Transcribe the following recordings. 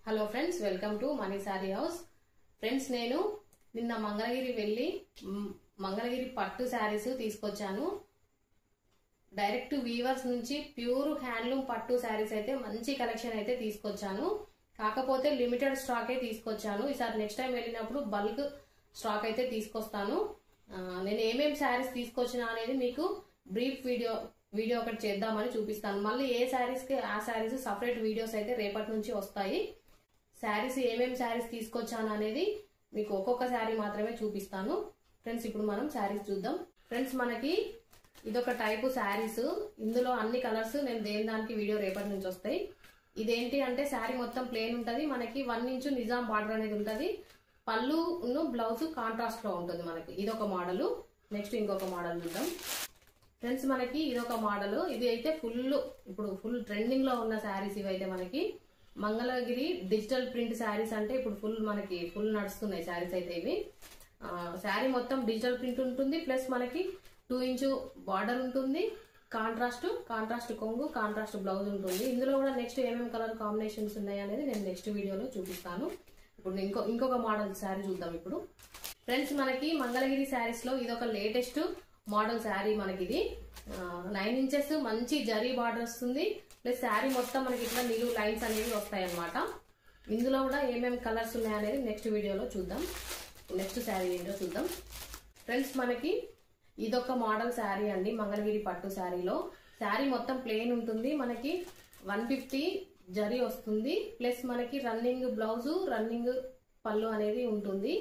Hello friends, welcome to money sorry house. Friends, నేను నిన్న మంగళగిరి వెళ్ళి మంగళగిరి పట్టు శారీస్ తీసుకొచ్చాను. డైరెక్ట్ వీవర్స్ నుంచి ప్యూర్ హ్యాండ్లూమ్ పట్టు శారీస్ అయితే మంచి కలెక్షన్ అయితే తీసుకొచ్చాను. కాకపోతే లిమిటెడ్ స్టాక్ తీసుకొచ్చాను. ఈసారి నెక్స్ట్ టైం వెళ్ళినప్పుడు బల్క్ స్టాక్ అయితే తీసుకొస్తాను. నేను ఏమేమి శారీస్ తీసుకొచ్చినా అనేది మీకు బ్రీఫ్ వీడియో ఒకటి చేద్దామని చూపిస్తాను. మళ్ళీ ఏ శారీస్ కి ఆ శారీస్ సపరేట్ వీడియోస్ అయితే రేపటి నుంచి వస్తాయి. శారీస్ ఏమేమి శారీస్ తీసుకొచ్చాను అనేది మీకు ఒక్కొక్క శారీ మాత్రమే చూపిస్తాను. ఫ్రెండ్స్, ఇప్పుడు మనం శారీస్ చూద్దాం. ఫ్రెండ్స్, మనకి ఇదొక టైపు శారీస్. ఇందులో అన్ని కలర్స్ నేను దేని దానికి వీడియో రేపటి నుంచి వస్తాయి. ఇదేంటి అంటే శారీ మొత్తం ప్లేన్ ఉంటది. మనకి 1 ఇంచు నిజాం బార్డర్ అనేది ఉంటది. పళ్ళు బ్లౌజ్ కాంట్రాస్ట్ లో ఉంటుంది. మనకి ఇదొక మోడల్. నెక్స్ట్ ఇంకొక మోడల్ చూద్దాం. ఫ్రెండ్స్, మనకి ఇదొక మోడల్. ఇది అయితే ఇప్పుడు ఫుల్ ట్రెండింగ్ లో ఉన్న శారీస్. ఇవైతే మనకి మంగళగిరి డిజిటల్ ప్రింట్ శారీస్ అంటే ఇప్పుడు ఫుల్ నడుస్తున్నాయి శారీస్ అయితే. ఇవి శారీ మొత్తం డిజిటల్ ప్రింట్ ఉంటుంది. ప్లస్ మనకి 2 ఇంచు బార్డర్ ఉంటుంది. కాంట్రాస్ట్ కొంగు, కాంట్రాస్ట్ బ్లౌజ్ ఉంటుంది. ఇందులో కూడా నెక్స్ట్ ఏమేమి కలర్ కాంబినేషన్స్ ఉన్నాయి అనేది నేను నెక్స్ట్ వీడియోలో చూపిస్తాను. ఇప్పుడు ఇంకొక మోడల్ శారీ చూద్దాం. ఇప్పుడు ఫ్రెండ్స్, మనకి మంగళగిరి శారీస్ లో ఇదొక లేటెస్ట్ మోడల్ శారీ. మనకి ఇది 9 ఇంచెస్ మంచి జరీ బార్డర్ వస్తుంది. ప్లస్ శారీ మొత్తం మనకి ఇట్లా నిలువు లైన్స్ అనేవి వస్తాయి అన్నమాట. ఇందులో కూడా ఏమేమి కలర్స్ ఉన్నాయనేది నెక్స్ట్ వీడియోలో చూద్దాం. నెక్స్ట్ శారీ ఏంటో చూద్దాం. ఫ్రెండ్స్, మనకి ఇదొక మోడల్ శారీ అండి. మంగళగిరి పట్టు శారీలో శారీ మొత్తం ప్లెయిన్ ఉంటుంది. మనకి 150 జరీ వస్తుంది. ప్లస్ మనకి రన్నింగ్ బ్లౌజ్, రన్నింగ్ పళ్ళు అనేది ఉంటుంది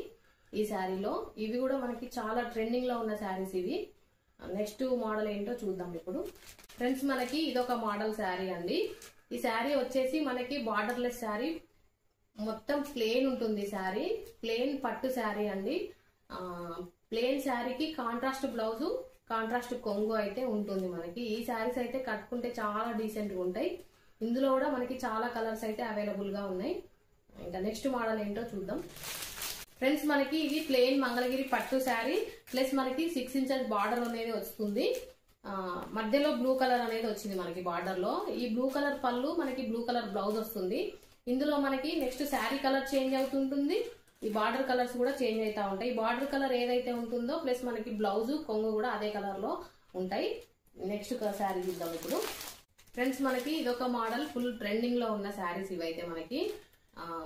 ఈ శారీలో. ఇవి కూడా మనకి చాలా ట్రెండింగ్ లో ఉన్న శారీస్ ఇవి. నెక్స్ట్ మోడల్ ఏంటో చూద్దాం ఇప్పుడు. ఫ్రెండ్స్, మనకి ఇదొక మోడల్ శారీ అండి. ఈ శారీ వచ్చేసి మనకి బార్డర్లెస్ శారీ, మొత్తం ప్లెయిన్ ఉంటుంది. శారీ ప్లెయిన్ పట్టు శారీ అండి. ప్లెయిన్ శారీకి కాంట్రాస్ట్ బ్లౌజ్, కాంట్రాస్ట్ కొంగు అయితే ఉంటుంది. మనకి ఈ శారీస్ అయితే కట్టుకుంటే చాలా డీసెంట్ గా ఉంటాయి. ఇందులో కూడా మనకి చాలా కలర్స్ అయితే అవైలబుల్ గా ఉన్నాయి. ఇంకా నెక్స్ట్ మోడల్ ఏంటో చూద్దాం. ఫ్రెండ్స్, మనకి ఇది ప్లెయిన్ మంగళగిరి పట్టు శారీ. ప్లస్ మనకి 6 ఇంచెస్ బార్డర్ అనేది వస్తుంది. మధ్యలో బ్లూ కలర్ అనేది వచ్చింది మనకి బార్డర్ లో. ఈ బ్లూ కలర్ పళ్ళు, మనకి బ్లూ కలర్ బ్లౌజ్ వస్తుంది. ఇందులో మనకి నెక్స్ట్ శారీ కలర్ చేంజ్ అవుతుంటుంది. ఈ బార్డర్ కలర్స్ కూడా చేంజ్ అవుతా ఉంటాయి. ఈ బార్డర్ కలర్ ఏదైతే ఉంటుందో ప్లస్ మనకి బ్లౌజ్, కొంగు కూడా అదే కలర్ లో ఉంటాయి. నెక్స్ట్ శారీ చూద్దాం ఇప్పుడు. ఫ్రెండ్స్, మనకి ఇదొక మోడల్ ఫుల్ ట్రెండింగ్ లో ఉన్న శారీస్ ఇవైతే మనకి.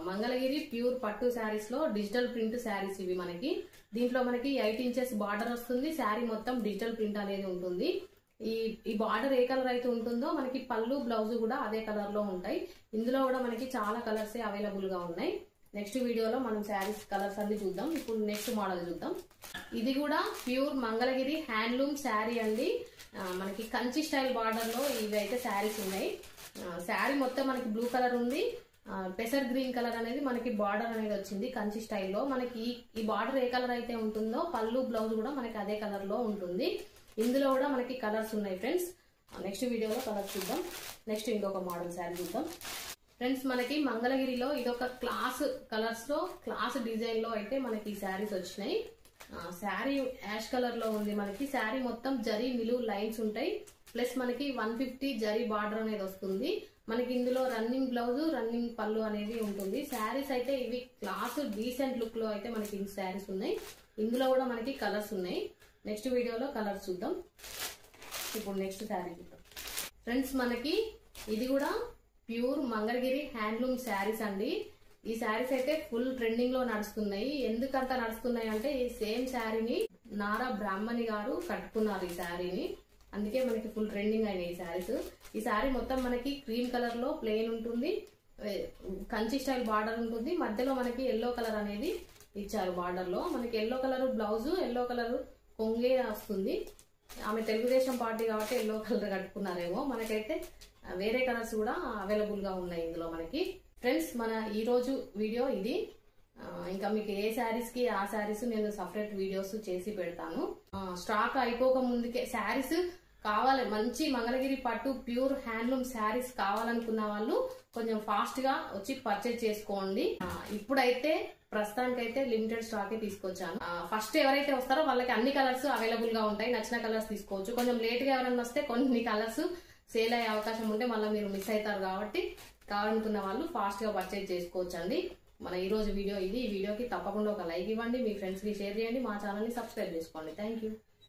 మంగళగిరి ప్యూర్ పట్టు శారీస్ లో డిజిటల్ ప్రింట్ శారీస్ ఇవి మనకి. దీంట్లో మనకి 8 ఇంచెస్ బార్డర్ వస్తుంది. శారీ మొత్తం డిజిటల్ ప్రింట్ అనేది ఉంటుంది. ఈ బార్డర్ ఏ కలర్ అయితే ఉంటుందో మనకి పళ్ళు, బ్లౌజ్ కూడా అదే కలర్ లో ఉంటాయి. ఇందులో కూడా మనకి చాలా కలర్స్ అవైలబుల్ గా ఉన్నాయి. నెక్స్ట్ వీడియోలో మనం శారీస్ కలర్స్ అన్ని చూద్దాం. ఇప్పుడు నెక్స్ట్ మోడల్ చూద్దాం. ఇది కూడా ప్యూర్ మంగళగిరి హ్యాండ్లూమ్ శారీ అండి. మనకి కంచి స్టైల్ బార్డర్ లో ఇవి అయితే శారీస్ ఉన్నాయి. శారీ మొత్తం మనకి బ్లూ కలర్ ఉంది. పెసర్ గ్రీన్ కలర్ అనేది మనకి బార్డర్ అనేది వచ్చింది కంచి స్టైల్లో. మనకి ఈ బార్డర్ ఏ కలర్ అయితే ఉంటుందో పళ్ళు, బ్లౌజ్ కూడా మనకి అదే కలర్ లో ఉంటుంది. ఇందులో కూడా మనకి కలర్స్ ఉన్నాయి ఫ్రెండ్స్. నెక్స్ట్ వీడియోలో కలర్స్ చూద్దాం. నెక్స్ట్ ఇంకొక మోడల్ శారీ చూద్దాం. ఫ్రెండ్స్, మనకి మంగళగిరిలో ఇదొక క్లాస్ కలర్స్ లో, క్లాస్ డిజైన్ లో అయితే మనకి ఈ శారీస్ వచ్చినాయి. శారీ యాష్ కలర్ లో ఉంది. మనకి శారీ మొత్తం జరీ నిలువు లైన్స్ ఉంటాయి. ప్లస్ మనకి 150 జరీ బార్డర్ అనేది వస్తుంది. మనకి ఇందులో రన్నింగ్ బ్లౌజ్, రన్నింగ్ పళ్ళు అనేది ఉంటుంది. శారీస్ అయితే ఇవి క్లాస్ డీసెంట్ లుక్ లో అయితే మనకి శారీస్ ఉన్నాయి. ఇందులో కూడా మనకి కలర్స్ ఉన్నాయి. నెక్స్ట్ వీడియోలో కలర్స్ చూద్దాం. ఇప్పుడు నెక్స్ట్ శారీ చూద్దాం. ఫ్రెండ్స్, మనకి ఇది కూడా ప్యూర్ మంగళగిరి హ్యాండ్లూమ్ శారీస్ అండి. ఈ శారీస్ అయితే ఫుల్ ట్రెండింగ్ లో నడుస్తున్నాయి. ఎందుకంత నడుస్తున్నాయి అంటే ఈ సేమ్ శారీని నారా బ్రాహ్మణి గారు కట్టుకున్నారు ఈ శారీని. అందుకే మనకి ఫుల్ ట్రెండింగ్ అయినాయి ఈ శారీస్. ఈ శారీ మొత్తం మనకి క్రీమ్ కలర్ లో ప్లెయిన్ ఉంటుంది. కంచి స్టైల్ బార్డర్ ఉంటుంది. మధ్యలో మనకి ఎల్లో కలర్ అనేది ఇచ్చారు బార్డర్ లో. మనకి yellow colour blouse, yellow colour కొంగే వస్తుంది. ఆమె తెలుగుదేశం పార్టీ కాబట్టి ఎల్లో కలర్ కట్టుకున్నారేమో. మనకైతే వేరే కలర్స్ కూడా అవైలబుల్ గా ఉన్నాయి ఇందులో మనకి. ఫ్రెండ్స్, మన ఈ రోజు వీడియో ఇది. ఇంకా మీకు ఏ శారీస్ కి ఆ శారీస్ నేను సపరేట్ వీడియోస్ చేసి పెడతాను. స్టాక్ అయిపోక ముందుకే శారీస్ కావాలి, మంచి మంగళగిరి పట్టు ప్యూర్ హ్యాండ్లూమ్ శారీస్ కావాలనుకున్న వాళ్ళు కొంచెం ఫాస్ట్ గా వచ్చి పర్చేజ్ చేసుకోండి. ఇప్పుడైతే ప్రస్తుతానికైతే లిమిటెడ్ స్టాక్ తీసుకొచ్చాను. ఫస్ట్ ఎవరైతే వస్తారో వాళ్ళకి అన్ని కలర్స్ అవైలబుల్ గా ఉంటాయి. నచ్చిన కలర్స్ తీసుకోవచ్చు. కొంచెం లేట్ గా ఎవరైనా వస్తే కొన్ని కలర్స్ సేల్ అయ్యే అవకాశం ఉంటే మళ్ళీ మీరు మిస్ అవుతారు కాబట్టి కావాలనుకున్న వాళ్ళు ఫాస్ట్గా పర్చేజ్ చేసుకోవచ్చు అండి. మన ఈరోజు వీడియో ఇది. ఈ వీడియోకి తప్పకుండా ఒక లైక్ ఇవ్వండి, మీ ఫ్రెండ్స్కి షేర్ చేయండి, మా ఛానల్ని సబ్స్క్రైబ్ చేసుకోండి. Thank you.